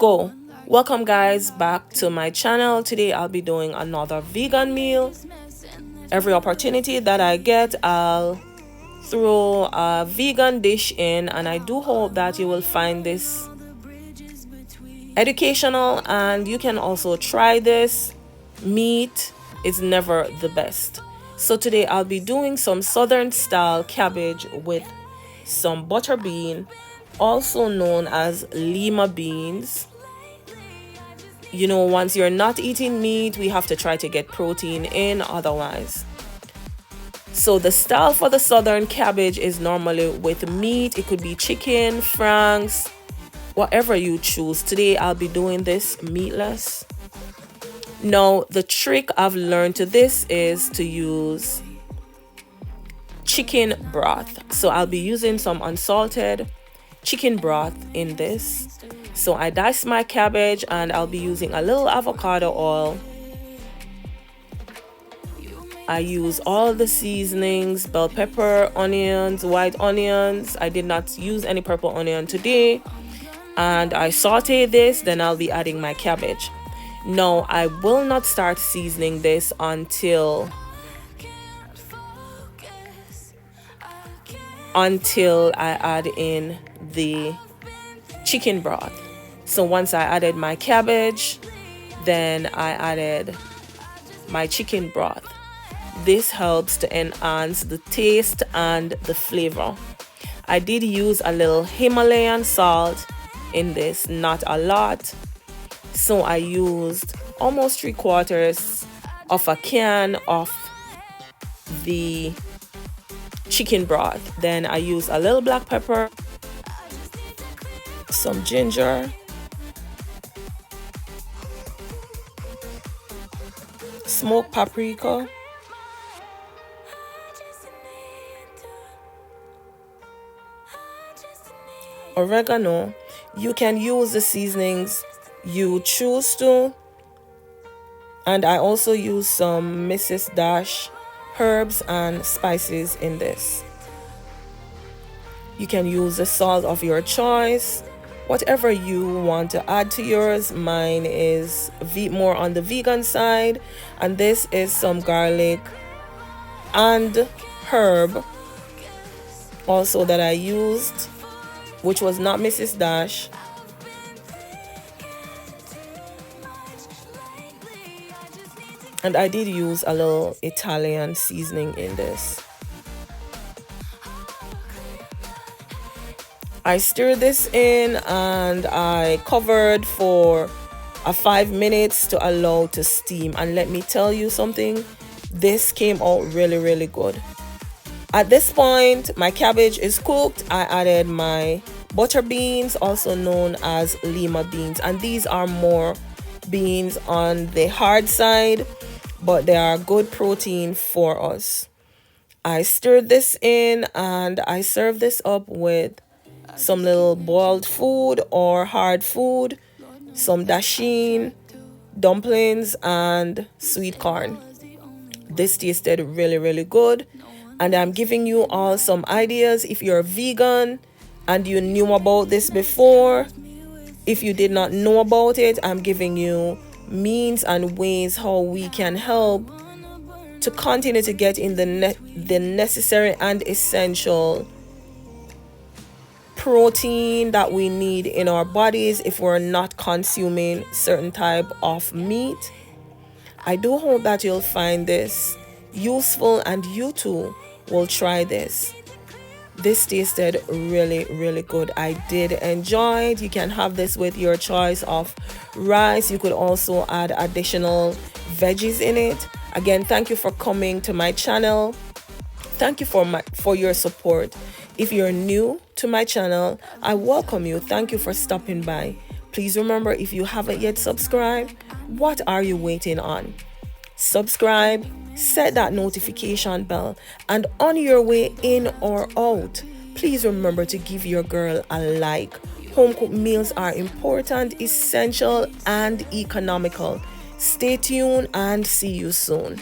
go. Welcome guys back to my channel. Today I'll be doing another vegan meal. Every opportunity that I get, I'll throw a vegan dish in, and I do hope that you will find this educational and you can also try this. Meat is never the best. So today I'll be doing some Southern style cabbage with some butter bean, also known as Lima beans. You know, once you're not eating meat, we have to try to get protein in otherwise. So the style for the Southern cabbage is normally with meat. It could be chicken, franks, whatever you choose. Today I'll be doing this meatless. Now the trick I've learned to this is to use chicken broth. So I'll be using some unsalted chicken broth in this. So I diced my cabbage and I'll be using a little avocado oil. I use all the seasonings, bell pepper, onions, white onions. I did not use any purple onion today. And I saute this, then I'll be adding my cabbage. Now I will not start seasoning this until I add in the chicken broth. So once I added my cabbage, then I added my chicken broth. This helps to enhance the taste and the flavor. I did use a little Himalayan salt in this, not a lot. So I used almost 3/4 of a can of the chicken broth. Then I used a little black pepper, some ginger, smoked paprika, oregano. You can use the seasonings you choose to, and I also use some Mrs. Dash herbs and spices in this. You can use the salt of your choice, whatever you want to add to yours. Mine is more on the vegan side, and this is some garlic and herb also that I used, which was not Mrs. Dash. And I did use a little Italian seasoning in this. I stirred this in and I covered for 5 minutes to allow to steam. And let me tell you something, this came out really good. At this point, my cabbage is cooked. I added my butter beans, also known as Lima beans. And these are more beans on the hard side, but they are good protein for us. I stirred this in and I served this up with some little boiled food or hard food, some dasheen, dumplings, and sweet corn. This tasted really good, and I'm giving you all some ideas. If you're vegan and you knew about this before, if you did not know about it, I'm giving you means and ways how we can help to continue to get in the necessary and essential protein that we need in our bodies if we're not consuming certain type of meat. I do hope that you'll find this useful and you too will try this. This tasted really good. I did enjoy it. You can have this with your choice of rice. You could also add additional veggies in it. Again, thank you for coming to my channel. Thank you for your support. If you're new to my channel, I welcome you. Thank you for stopping by. Please remember, if you haven't yet subscribed, what are you waiting on? Subscribe, set that notification bell, and on your way in or out, please remember to give your girl a like. Home cooked meals are important, essential, and economical. Stay tuned and see you soon.